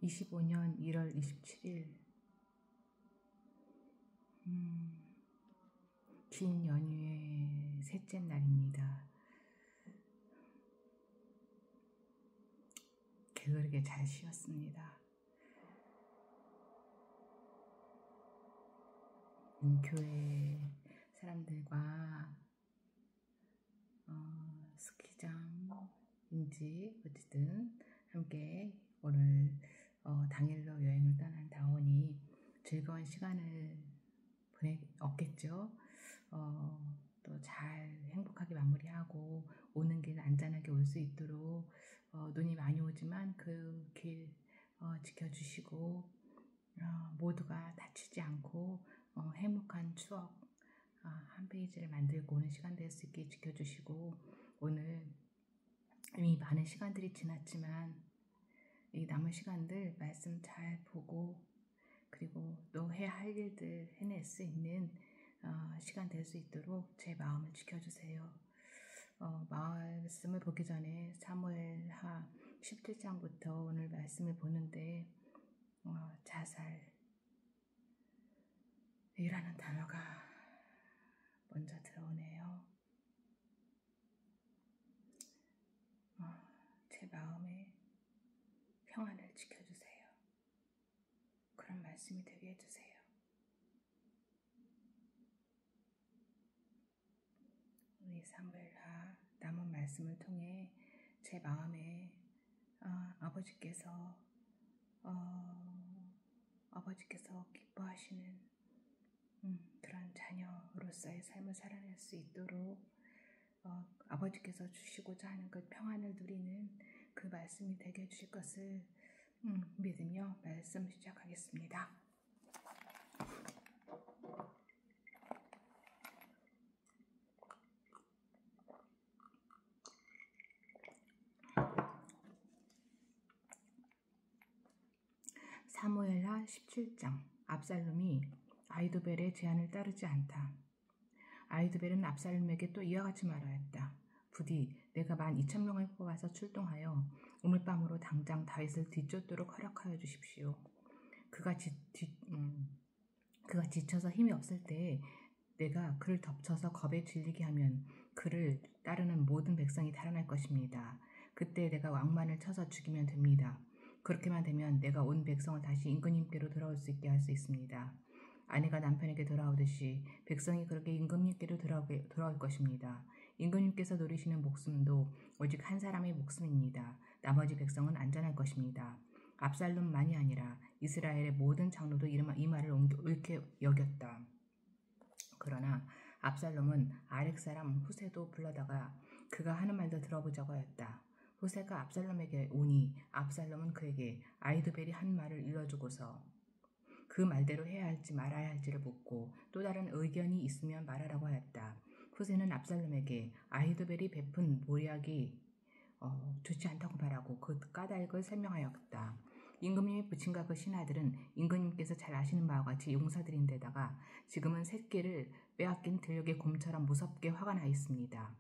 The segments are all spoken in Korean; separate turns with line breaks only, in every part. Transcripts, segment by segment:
2025년 1월 27일 긴 연휴의 셋째 날입니다. 게으르게 잘 쉬었습니다. 교회 사람들과 스키장인지 어쨌든 함께 오늘 당일로 여행을 떠난 다오니 즐거운 시간을 얻겠죠. 또 잘 행복하게 마무리하고 오는 길 안전하게 올 수 있도록 눈이 많이 오지만 그 길 지켜주시고 모두가 다치지 않고 행복한 추억 한 페이지를 만들고 오는 시간 될 수 있게 지켜주시고, 오늘 이미 많은 시간들이 지났지만 이 남은 시간들 말씀 잘 보고 그리고 또 해야 할 일들 해낼 수 있는 시간 될 수 있도록 제 마음을 지켜주세요. 말씀을 보기 전에 사무엘하 17장부터 오늘 말씀을 보는데 자살이라는 단어가 먼저 들어오네요. 제 마음에 평안을 지켜주세요. 그런 말씀이 되게 해주세요. 우리 사무엘하 남은 말씀을 통해 제 마음에 아버지께서 기뻐하시는 그런 자녀로서의 삶을 살아낼 수 있도록 아버지께서 주시고자 하는 그 평안을 누리는 그 말씀이 되게 해주실 것을 믿으며 말씀 시작하겠습니다. 사무엘하 17장. 압살롬이 아히도벨의 제안을 따르지 않다. 아히도벨은 압살롬에게 또 이와 같이 말하였다. 부디 내가 12,000명을 뽑아서 출동하여 오늘 밤으로 당장 다윗을 뒤쫓도록 허락하여 주십시오. 그가 지쳐서 힘이 없을 때에 내가 그를 덮쳐서 겁에 질리게 하면 그를 따르는 모든 백성이 달아날 것입니다. 그때 내가 왕만을 쳐서 죽이면 됩니다. 그렇게만 되면 내가 온 백성을 다시 임금님께로 돌아올 수 있게 할 수 있습니다. 아내가 남편에게 돌아오듯이 백성이 그렇게 임금님께로 돌아올 것입니다. 임금님께서 노리시는 목숨도 오직 한 사람의 목숨입니다. 나머지 백성은 안전할 것입니다. 압살롬만이 아니라 이스라엘의 모든 장로도 이 말을 옳게 여겼다. 그러나 압살롬은 아렉 사람 후세도 불러다가 그가 하는 말도 들어보자고 하였다. 후세가 압살롬에게 오니 압살롬은 그에게 아히도벨이 한 말을 일러주고서 그 말대로 해야 할지 말아야 할지를 묻고 또 다른 의견이 있으면 말하라고 하였다. 후세는 압살롬에게 아히도벨이 베푼 모략이 좋지 않다고 말하고 그 까닭을 설명하였다. 임금님의 부친과 그 신하들은 임금님께서 잘 아시는 바와 같이 용사들인 데다가 지금은 새끼를 빼앗긴 들녘의 곰처럼 무섭게 화가 나 있습니다.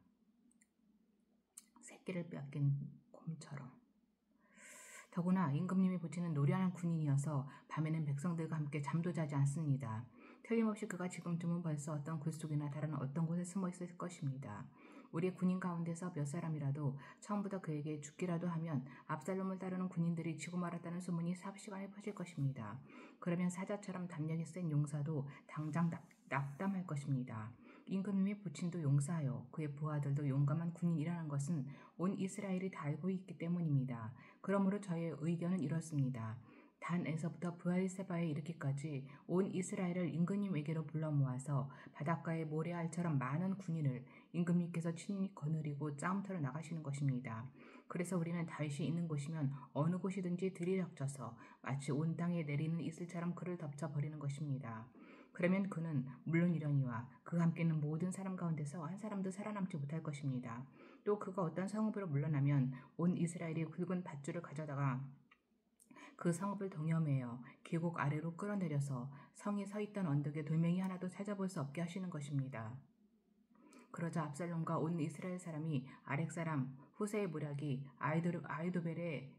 새끼를 빼앗긴 곰처럼. 더구나 임금님의 부친은 노련한 군인이어서 밤에는 백성들과 함께 잠도 자지 않습니다. 틀림없이 그가 지금쯤은 벌써 어떤 굴 속이나 다른 어떤 곳에 숨어 있을 것입니다. 우리의 군인 가운데서 몇 사람이라도 처음부터 그에게 죽기라도 하면 압살롬을 따르는 군인들이 지고 말았다는 소문이 삽시간에 퍼질 것입니다. 그러면 사자처럼 담력이 센 용사도 당장 낙담할 것입니다. 임금님의 부친도 용사하여 그의 부하들도 용감한 군인이라는 것은 온 이스라엘이 다 알고 있기 때문입니다. 그러므로 저의 의견은 이렇습니다. 단에서부터 브엘세바에 이르기까지 온 이스라엘을 임금님에게로 불러 모아서 바닷가의 모래알처럼 많은 군인을 임금님께서 친히 거느리고 싸움터로 나가시는 것입니다. 그래서 우리는 다윗이 있는 곳이면 어느 곳이든지 들이닥쳐서 마치 온 땅에 내리는 이슬처럼 그를 덮쳐버리는 것입니다. 그러면 그는 물론이려니와 그와 함께 있는 모든 사람 가운데서 한 사람도 살아남지 못할 것입니다. 또 그가 어떤 성읍으로 물러나면 온 이스라엘이 굵은 밧줄을 가져다가 그 성읍을 동여매어 계곡 아래로 끌어내려서 성이 서 있던 언덕에 돌멩이 하나도 찾아볼 수 없게 하시는 것입니다. 그러자 압살롬과 온 이스라엘 사람이 아렉 사람 후세의 모략이 아히도벨의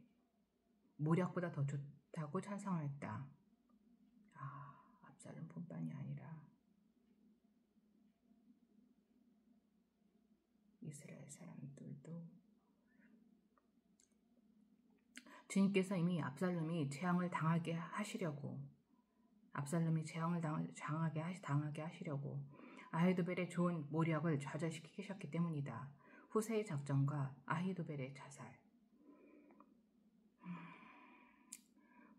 모략보다 더 다고 찬성하였다. 압살롬뿐만이 아니라 이스라엘 사람들도 주님께서 이미 압살롬이 재앙을 당하게 하시려고 당하게 하시려고 아히도벨의 좋은 모략을 좌절시키셨기 때문이다. 후세의 작전과 아히도벨의 자살.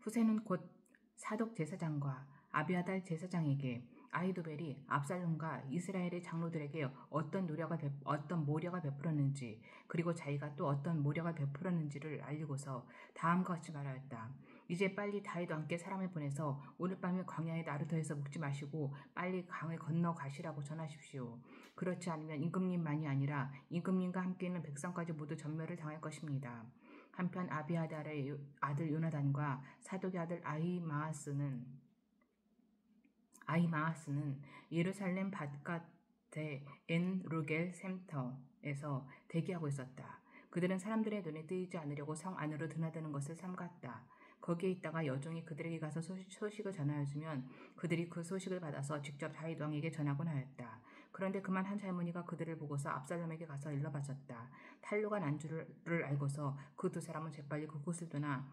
후세는 곧 사독 제사장과 아비아달 제사장에게 아히도벨이 압살롬과 이스라엘의 장로들에게 어떤 모략을 베풀었는지 그리고 자기가 또 어떤 모략을 베풀었는지를 알리고서 다음과 같이 말하였다. 이제 빨리 다윗과 함께 사람을 보내서 오늘 밤에 광야의 나루터에서 묵지 마시고 빨리 강을 건너 가시라고 전하십시오. 그렇지 않으면 임금님만이 아니라 임금님과 함께 있는 백성까지 모두 전멸을 당할 것입니다. 한편 아비아달의 아들 요나단과 사독의 아들 아히마아스는 예루살렘 바깥의 엔루겔 샘터에서 대기하고 있었다. 그들은 사람들의 눈에 띄지 않으려고 성 안으로 드나드는 것을 삼갔다. 거기에 있다가 여종이 그들에게 가서 소식을 전하여주면 그들이 그 소식을 받아서 직접 다윗 왕에게 전하곤 하였다. 그런데 그만 한 젊은이가 그들을 보고서 압살롬에게 가서 일러바쳤다. 탈루가 난 줄을 알고서 그 두 사람은 재빨리 그곳을 떠나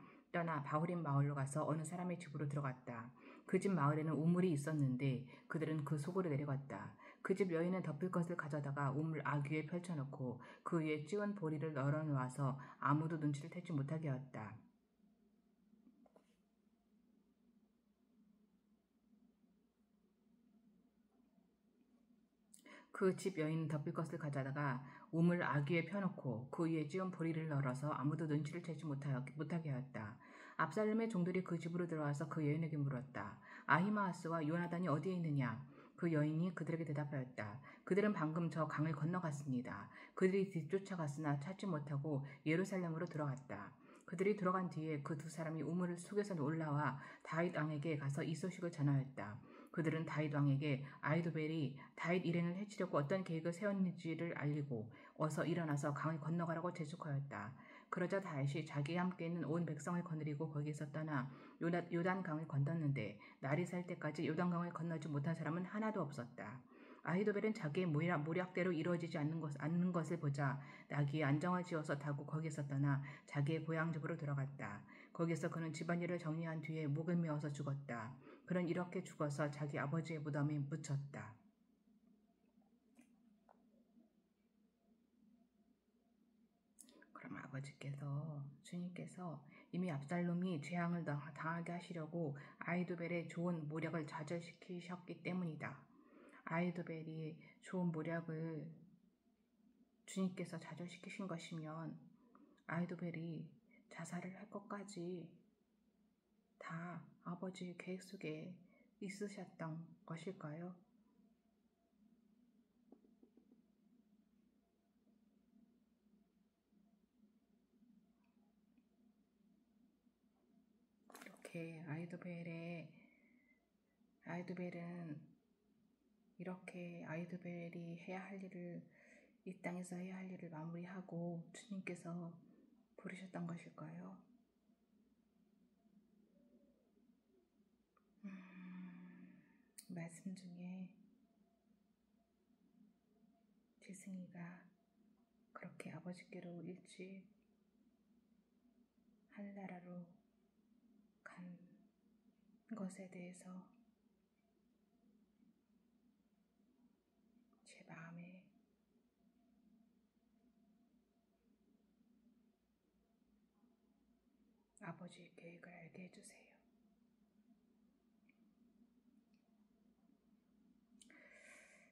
바후림 마을로 가서 어느 사람의 집으로 들어갔다. 그 집 마을에는 우물이 있었는데 그들은 그 속으로 내려갔다. 그 집 여인은 덮을 것을 가져다가 우물 악 위에 펼쳐놓고 그 위에 찌운 보리를 널어놓아서 아무도 눈치를 채지 못하게 하였다. 그 집 여인은 덮을 것을 가져다가 우물 악 위에 펴놓고 그 위에 찌운 보리를 널어서 아무도 눈치를 채지 못하게 하였다. 압살롬의 종들이 그 집으로 들어와서 그 여인에게 물었다. 아히마아스와 요나단이 어디에 있느냐? 그 여인이 그들에게 대답하였다. 그들은 방금 저 강을 건너갔습니다. 그들이 뒤쫓아갔으나 찾지 못하고 예루살렘으로 들어갔다. 그들이 들어간 뒤에 그 두 사람이 우물을 속에서 올라와 다윗 왕에게 가서 이 소식을 전하였다. 그들은 다윗 왕에게 아히도벨이 다윗 일행을 해치려고 어떤 계획을 세웠는지를 알리고 어서 일어나서 강을 건너가라고 재촉하였다. 그러자 다윗이 자기와 함께 있는 온 백성을 거느리고 거기에서 떠나 요단강을 건넜는데 날이 살 때까지 요단강을 건너지 못한 사람은 하나도 없었다. 아히도벨은 자기의 모략대로 이루어지지 않는 것을 보자 나귀에 안정을 지어서 타고 거기에서 떠나 자기의 고향집으로 들어갔다. 거기서 그는 집안일을 정리한 뒤에 목을 메어서 죽었다. 그는 이렇게 죽어서 자기 아버지의 무덤에 묻혔다. 그럼 주님께서 이미 압살롬이 재앙을 당하게 하시려고 아히도벨의 좋은 모략을 좌절시키셨기 때문이다. 아히도벨이 좋은 모략을 주님께서 좌절시키신 것이면 아히도벨이 자살을 할 것까지 다 아버지의 계획 속에 있으셨던 것일까요? 이렇게 아히도벨이 이 땅에서 해야 할 일을 마무리하고 주님께서 부르셨던 것일까요? 말씀 중에 지승이가 그렇게 아버지께로 일찍 하늘나라로 간 것에 대해서 제 마음에 아버지의 계획을 알게 해주세요.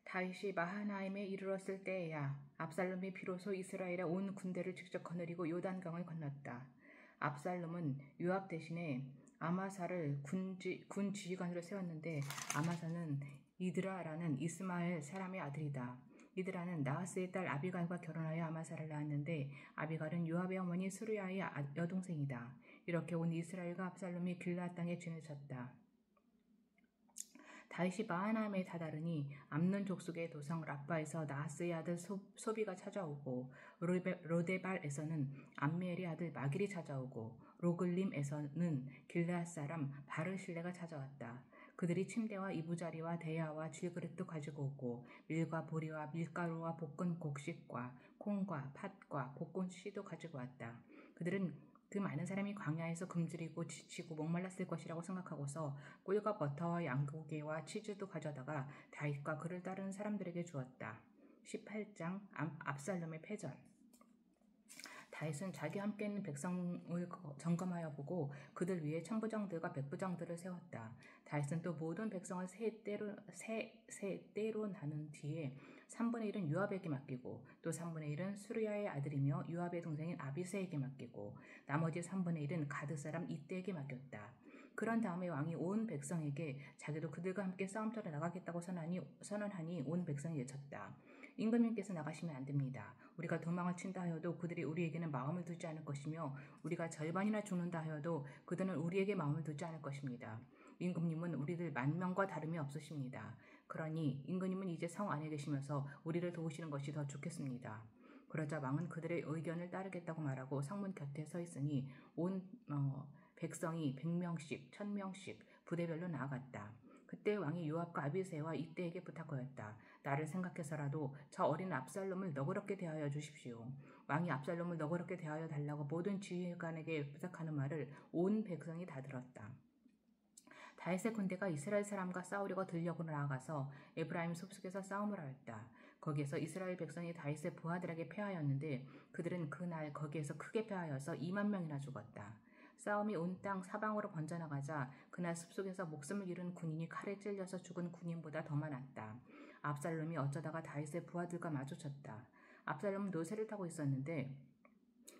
다윗이 마하나임에 이르렀을 때에야 압살롬이 비로소 이스라엘의 온 군대를 직접 거느리고 요단강을 건넜다. 압살롬은 요압 대신에 아마사를 군 지휘관으로 세웠는데 아마사는 이드라라는 이스마엘 사람의 아들이다. 이드라는 나하스의 딸 아비갈과 결혼하여 아마사를 낳았는데 아비갈은 요압의 어머니 스루야의 여동생이다. 이렇게 온 이스라엘과 압살롬이 길르앗 땅에 진을 쳤다. 다윗이 마하나임에 다다르니 암논 족속의 도성 라빠에서 나하스의 아들 소비가 찾아오고 로데발에서는 암미엘의 아들 마길이 찾아오고 로글림에서는 길르앗 사람 바르실레가 찾아왔다. 그들이 침대와 이부자리와 대야와 쥘그릇도 가지고 오고 밀과 보리와 밀가루와 볶은 곡식과 콩과 팥과 볶은 씨도 가지고 왔다. 그들은 그 많은 사람이 광야에서 굶주리고 지치고 목말랐을 것이라고 생각하고서 꿀과 버터와 양고기와 치즈도 가져다가 다윗과 그를 따르는 사람들에게 주었다. 18장 압살롬의 패전. 다윗은 자기 함께 있는 백성을 점검하여 보고 그들 위에 천부장들과 백부장들을 세웠다. 다윗은 또 모든 백성을 세 떼로 나눈 뒤에 3분의 1은 요압에게 맡기고 또 3분의 1은 수르야의 아들이며 요압의 동생인 아비새에게 맡기고 나머지 3분의 1은 가드 사람 이때에게 맡겼다. 그런 다음에 왕이 온 백성에게 자기도 그들과 함께 싸움터로 나가겠다고 선언하니 온 백성이 외쳤다. 임금님께서 나가시면 안 됩니다. 우리가 도망을 친다 하여도 그들이 우리에게는 마음을 두지 않을 것이며 우리가 절반이나 죽는다 하여도 그들은 우리에게 마음을 두지 않을 것입니다. 임금님은 우리들 10,000명과 다름이 없으십니다. 그러니 임금님은 이제 성 안에 계시면서 우리를 도우시는 것이 더 좋겠습니다. 그러자 왕은 그들의 의견을 따르겠다고 말하고 성문 곁에 서 있으니 온 백성이 100명씩 1000명씩 부대별로 나아갔다. 그때 왕이 요압과 아비새와 이때에게 부탁하였다. 나를 생각해서라도 저 어린 압살롬을 너그럽게 대하여 주십시오. 왕이 압살롬을 너그럽게 대하여 달라고 모든 지휘관에게 부탁하는 말을 온 백성이 다 들었다. 다윗의 군대가 이스라엘 사람과 싸우려고 들녘으로 나아가서 에브라임 숲속에서 싸움을 하였다. 거기에서 이스라엘 백성이 다윗의 부하들에게 패하였는데 그들은 그날 거기에서 크게 패하여서 20,000명이나 죽었다. 싸움이 온 땅 사방으로 번져나가자 그날 숲속에서 목숨을 잃은 군인이 칼에 찔려서 죽은 군인보다 더 많았다. 압살롬이 어쩌다가 다윗의 부하들과 마주쳤다. 압살롬은 노새를 타고 있었는데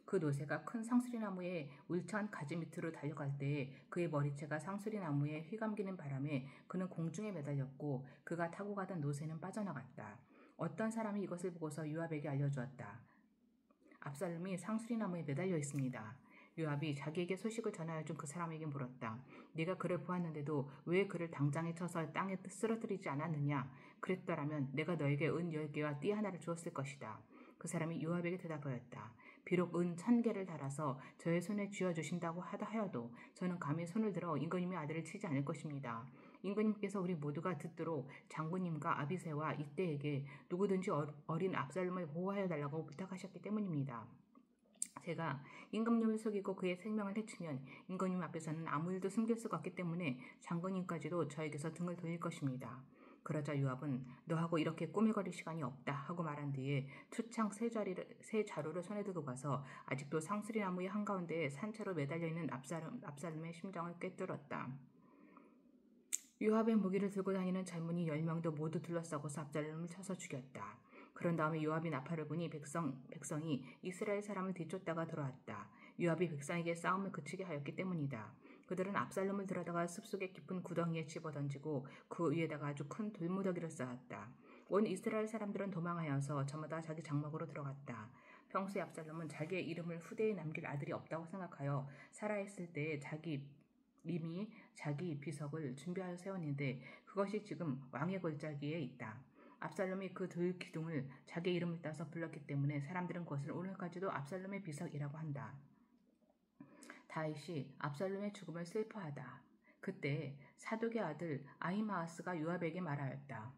그 노새가 큰 상수리나무의 울창한 가지 밑으로 달려갈 때에 그의 머리채가 상수리나무에 휘감기는 바람에 그는 공중에 매달렸고 그가 타고 가던 노새는 빠져나갔다. 어떤 사람이 이것을 보고서 요압에게 알려주었다. 압살롬이 상수리나무에 매달려 있습니다. 요압이 자기에게 소식을 전하여 준 그 사람에게 물었다. 네가 그를 보았는데도 왜 그를 당장에 쳐서 땅에 쓰러뜨리지 않았느냐? 그랬더라면 내가 너에게 은 10개와 띠 하나를 주었을 것이다. 그 사람이 요압에게 대답하였다. 비록 은 1000개를 달아서 저의 손에 쥐어주신다고 하여도 저는 감히 손을 들어 임금님의 아들을 치지 않을 것입니다. 임금님께서 우리 모두가 듣도록 장군님과 아비새와 이때에게 누구든지 어린 압살롬을 보호하여 달라고 부탁하셨기 때문입니다. 제가 임금님을 속이고 그의 생명을 해치면 임금님 앞에서는 아무 일도 숨길 수가 없기 때문에 장군님까지도 저에게서 등을 돌릴 것입니다. 그러자 요압은 너하고 이렇게 꾸물거릴 시간이 없다 하고 말한 뒤에 투창 세 자루를 손에 들고 가서 아직도 상수리나무의 한가운데에 산채로 매달려 있는 압살롬의 심장을 꿰뚫었다. 요압의 무기를 들고 다니는 젊은이 10명도 모두 둘러싸고서 압살롬을 쳐서 죽였다. 그런 다음에 요압이 나팔을 부니 백성이 이스라엘 사람을 뒤쫓다가 돌아왔다. 요압이 백성에게 싸움을 그치게 하였기 때문이다. 그들은 압살롬을 들여다가 숲속의 깊은 구덩이에 집어던지고 그 위에다가 아주 큰 돌무더기를 쌓았다. 온 이스라엘 사람들은 도망하여서 저마다 자기 장막으로 들어갔다. 평소에 압살롬은 자기의 이름을 후대에 남길 아들이 없다고 생각하여 살아있을 때에 이미 자기 비석을 준비하여 세웠는데 그것이 지금 왕의 골짜기에 있다. 압살롬이 그 들 기둥을 자기 이름을 따서 불렀기 때문에 사람들은 그것을 오늘까지도 압살롬의 비석이라고 한다. 다윗이 압살롬의 죽음을 슬퍼하다. 그때 사독의 아들 아히마아스가 요압에게 말하였다.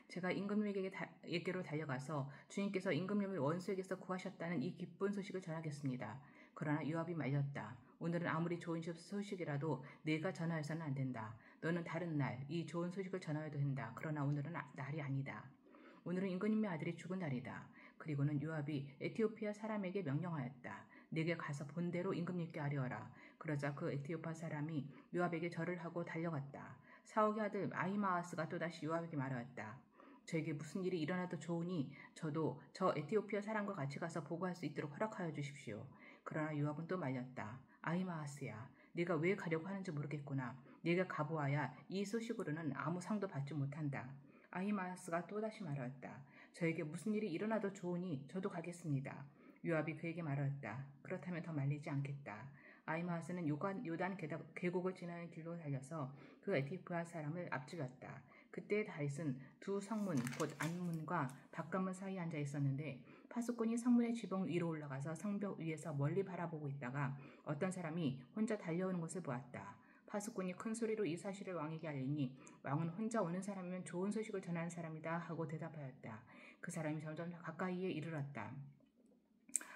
제가 임금님에게로 달려가서 주님께서 임금님을 원수에게서 구하셨다는 이 기쁜 소식을 전하겠습니다. 그러나 요압이 말렸다. 오늘은 아무리 좋은 소식이라도 네가 전하여서는 안 된다. 너는 다른 날 이 좋은 소식을 전하여도 된다. 그러나 오늘은 날이 아니다. 오늘은 임금님의 아들이 죽은 날이다. 그리고는 요압이 에티오피아 사람에게 명령하였다. 네게 가서 본대로 임금님께 아뢰어라. 그러자 그 에티오피아 사람이 요압에게 절을 하고 달려갔다. 사옥의 아들 아히마아스가 또다시 요압에게 말하였다. 저에게 무슨 일이 일어나도 좋으니 저도 저 에티오피아 사람과 같이 가서 보고할 수 있도록 허락하여 주십시오. 그러나 요압은 또 말렸다. 아히마아스야, 네가 왜 가려고 하는지 모르겠구나. 네가 가보아야 이 소식으로는 아무 상도 받지 못한다. 아히마아스가 또다시 말하였다. 저에게 무슨 일이 일어나도 좋으니 저도 가겠습니다. 요압이 그에게 말하였다. 그렇다면 더 말리지 않겠다. 아히마아스는 요단 계곡을 지나는 길로 달려서 그 에티오피아 사람을 앞질렀다. 그때 다윗은 두 성문 곧 안문과 밖관문 사이에 앉아 있었는데 파수꾼이 성문의 지붕 위로 올라가서 성벽 위에서 멀리 바라보고 있다가 어떤 사람이 혼자 달려오는 것을 보았다. 파수꾼이 큰 소리로 이 사실을 왕에게 알리니 왕은 혼자 오는 사람이면 좋은 소식을 전하는 사람이다 하고 대답하였다. 그 사람이 점점 가까이에 이르렀다.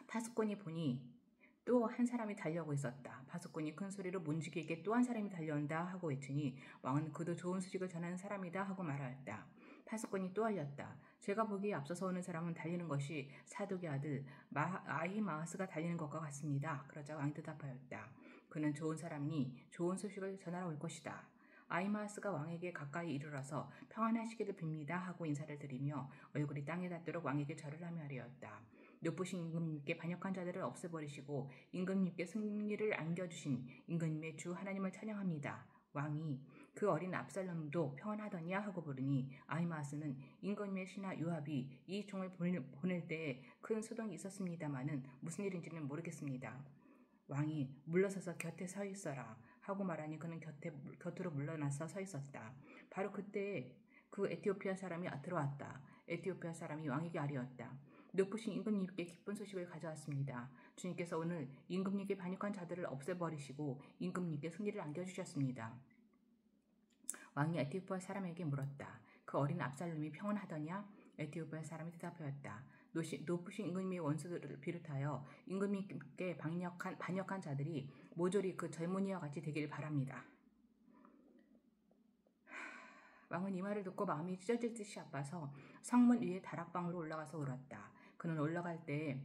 파수꾼이 보니 또 한 사람이 달려오고 있었다. 파수꾼이 큰 소리로 문지기에게 또 한 사람이 달려온다 하고 외치니 왕은 그도 좋은 소식을 전하는 사람이다 하고 말하였다. 파수꾼이 또 알렸다. 제가 보기에 앞서서 오는 사람은 달리는 것이 사독의 아들 아히마아스가 달리는 것과 같습니다. 그러자 왕이 대답하였다. 그는 좋은 사람이니 좋은 소식을 전하러 올 것이다. 아히마아스가 왕에게 가까이 이르러서 평안하시기를 빕니다 하고 인사를 드리며 얼굴이 땅에 닿도록 왕에게 절을 하며 하리었다. 높으신 임금님께 반역한 자들을 없애버리시고 임금님께 승리를 안겨주신 임금님의 주 하나님을 찬양합니다. 왕이 그 어린 압살롬도 평안하더냐 하고 부르니 아히마아스는 임금님의 신하 요압이 이 종을 보낼 때에 큰 소동이 있었습니다마는 무슨 일인지는 모르겠습니다. 왕이 물러서서 곁에 서 있어라 하고 말하니 그는 곁으로 물러나서 서 있었다. 바로 그때 그 에티오피아 사람이 들어왔다. 에티오피아 사람이 왕에게 아뢰었다. 높으신 임금님께 기쁜 소식을 가져왔습니다. 주님께서 오늘 임금님께 반역한 자들을 없애버리시고 임금님께 승리를 안겨주셨습니다. 왕이 에티오피아 사람에게 물었다. 그 어린 압살롬이 평안하더냐? 에티오피아 사람이 대답하였다. 높으신 임금님의 원수들을 비롯하여 임금님께 반역한 자들이 모조리 그 젊은이와 같이 되기를 바랍니다. 왕은 이 말을 듣고 마음이 찢어질 듯이 아파서 성문 위에 다락방으로 올라가서 울었다. 그는 올라갈 때에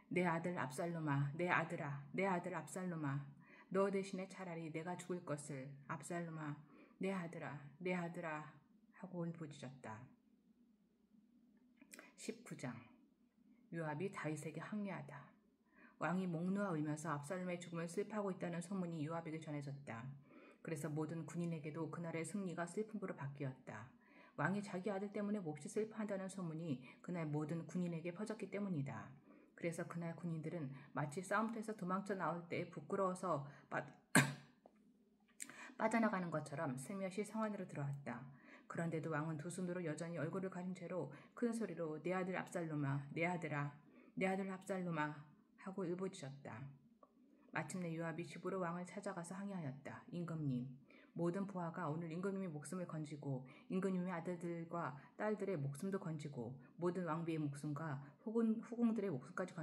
내 아들 압살롬아, 내 아들아, 내 아들 압살롬아, 너 대신에 차라리 내가 죽을 것을 압살롬아, 내 아들아, 내 아들아 하고 울부짖었다. 19장 요압이 다윗에게 항의하다. 왕이 목 놓아 울면서 압살롬의 죽음을 슬퍼하고 있다는 소문이 요압에게 전해졌다. 그래서 모든 군인에게도 그날의 승리가 슬픔으로 바뀌었다. 왕이 자기 아들 때문에 몹시 슬퍼한다는 소문이 그날 모든 군인에게 퍼졌기 때문이다. 그래서 그날 군인들은 마치 싸움터에서 도망쳐 나올 때 부끄러워서 빠져나가는 것처럼 슬며시 성 안으로 들어왔다. 그런데도 왕은 두 손으로 여전히 얼굴을 가린 채로 큰 소리로 내 아들 압살롬아, 내 아들아, 내 아들 압살롬아 하고 울부짖었다. 마침내 요압이 집으로 왕을 찾아가서 항의하였다. 임금님, 모든 부하가 오늘 임금님의 목숨을 건지고 임금님의 아들들과 딸들의 목숨도 건지고 모든 왕비의 목숨과 후궁들의 목숨까지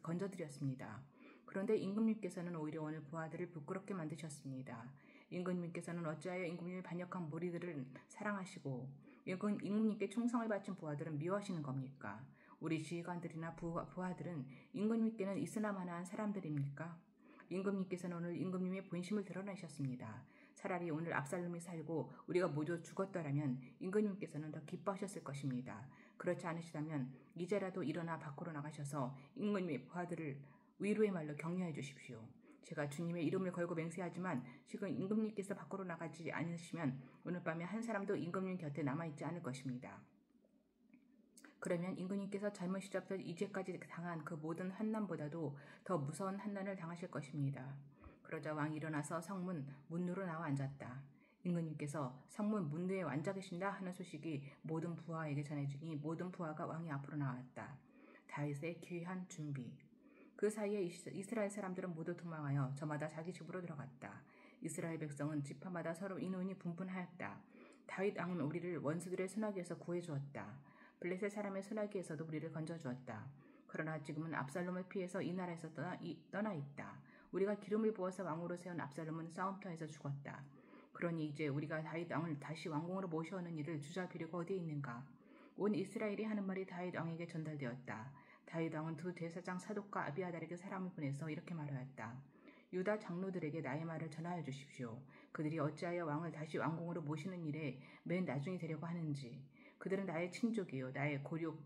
건져드렸습니다. 그런데 임금님께서는 오히려 오늘 부하들을 부끄럽게 만드셨습니다. 임금님께서는 어찌하여 임금님의 반역한 무리들을 사랑하시고 임금님께 충성을 바친 부하들은 미워하시는 겁니까? 우리 지휘관들이나 부하들은 임금님께는 있으나마나한 사람들입니까? 임금님께서는 오늘 임금님의 본심을 드러내셨습니다. 차라리 오늘 압살롬이 살고 우리가 모두 죽었더라면 임금님께서는 더 기뻐하셨을 것입니다. 그렇지 않으시다면 이제라도 일어나 밖으로 나가셔서 임금님의 부하들을 위로의 말로 격려해 주십시오. 제가 주님의 이름을 걸고 맹세하지만 지금 임금님께서 밖으로 나가지 않으시면 오늘 밤에 한 사람도 임금님 곁에 남아있지 않을 것입니다. 그러면 임금님께서 젊은 시절부터 이제까지 당한 그 모든 환난보다도 더 무서운 환난을 당하실 것입니다. 그러자 왕이 일어나서 성문 문으로 나와 앉았다. 임금님께서 성문 문에 앉아 계신다 하는 소식이 모든 부하에게 전해지니 모든 부하가 왕이 앞으로 나왔다. 다윗의 귀한 준비. 그 사이에 이스라엘 사람들은 모두 도망하여 저마다 자기 집으로 들어갔다. 이스라엘 백성은 지파마다 서로 인원이 분분하였다. 다윗 왕은 우리를 원수들의 소나기에서 구해주었다. 블레셋 사람의 소나기에서도 우리를 건져주었다. 그러나 지금은 압살롬을 피해서 이 나라에서 떠나 있다. 우리가 기름을 부어서 왕으로 세운 압살롬은 싸움터에서 죽었다. 그러니 이제 우리가 다윗 왕을 다시 왕궁으로 모셔오는 일을 주저할 필요가 어디에 있는가? 온 이스라엘이 하는 말이 다윗 왕에게 전달되었다. 다윗 왕은 두 제사장 사독과 아비아달에게 사람을 보내서 이렇게 말하였다. 유다 장로들에게 나의 말을 전하여 주십시오. 그들이 어찌하여 왕을 다시 왕궁으로 모시는 일에 맨 나중에 되려고 하는지. 그들은 나의 친족이요 나의 고륙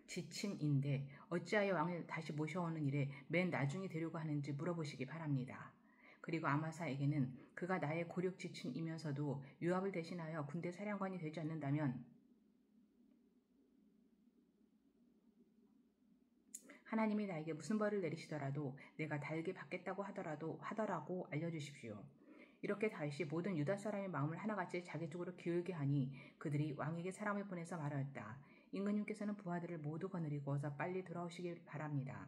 지친인데 어찌하여 왕을 다시 모셔오는 일에 맨 나중에 되려고 하는지 물어보시기 바랍니다. 그리고 아마사에게는 그가 나의 고륙 지친이면서도 요압을 대신하여 군대 사령관이 되지 않는다면 하나님이 나에게 무슨 벌을 내리시더라도 내가 달게 받겠다고 하더라고 알려주십시오. 이렇게 다윗이 모든 유다 사람의 마음을 하나같이 자기 쪽으로 기울게 하니 그들이 왕에게 사람을 보내서 말하였다. 임금님께서는 부하들을 모두 거느리고 어서 빨리 돌아오시길 바랍니다.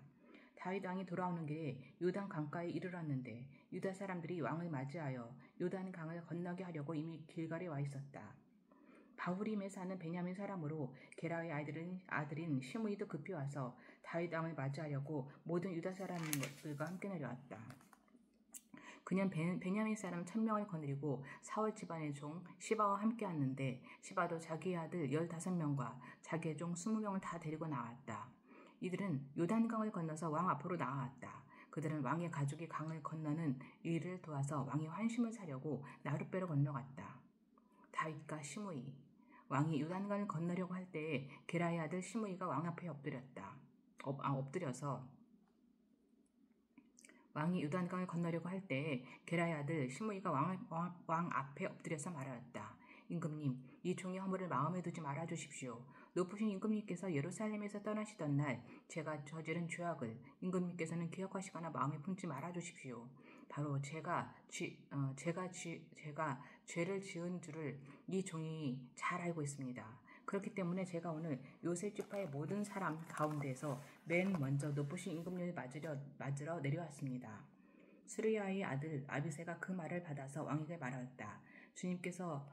다윗 왕이 돌아오는 길에 요단 강가에 이르렀는데 유다 사람들이 왕을 맞이하여 요단 강을 건너게 하려고 이미 길갈에 와 있었다. 바후림에 사는 베냐민 사람으로 게라의 아들인 시므이도 급히 와서 다윗 왕을 맞이하려고 모든 유다 사람들과 함께 내려왔다. 그는 베냐민 사람 1000명을 거느리고 사울 집안의 종 시바와 함께 왔는데 시바도 자기의 아들 15명과 자기의 종 20명을 다 데리고 나왔다. 이들은 요단강을 건너서 왕 앞으로 나아왔다. 그들은 왕의 가족이 강을 건너는 일을 도와서 왕의 환심을 사려고 나룻배로 건너갔다. 다윗과 시므이 왕이 요단강을 건너려고 할 때에 게라의 아들 시므이가 왕 앞에 엎드려서 왕이 요단강을 건너려고 할 때에 게라의 아들 시므이가 왕 앞에 엎드려서 말하였다. 임금님, 이 종의 허물을 마음에 두지 말아 주십시오. 높으신 임금님께서 예루살렘에서 떠나시던 날 제가 저지른 죄악을 임금님께서는 기억하시거나 마음에 품지 말아 주십시오. 바로 제가 죄를 지은 줄을 이 종이 잘 알고 있습니다. 그렇기 때문에 제가 오늘 요셉 지파의 모든 사람 가운데서 맨 먼저 높으신 임금님을 맞으러 내려왔습니다. 스루야의 아들 아비새가 그 말을 받아서 왕에게 말하였다. 주님께서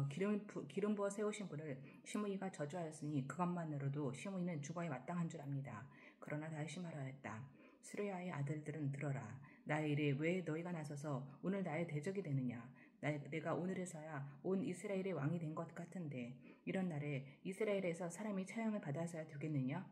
기름 부어 세우신 분을 시므이가 저주하였으니 그것만으로도 시므이는 죽어야 마땅한 줄 압니다. 그러나 다윗이 말하였다. 스루야의 아들들은 들어라. 나의 일에 왜 너희가 나서서 오늘 나의 대적이 되느냐. 내가 오늘에서야 온 이스라엘의 왕이 된 것 같은데 이런 날에 이스라엘에서 사람이 처형을 받아서야 되겠느냐?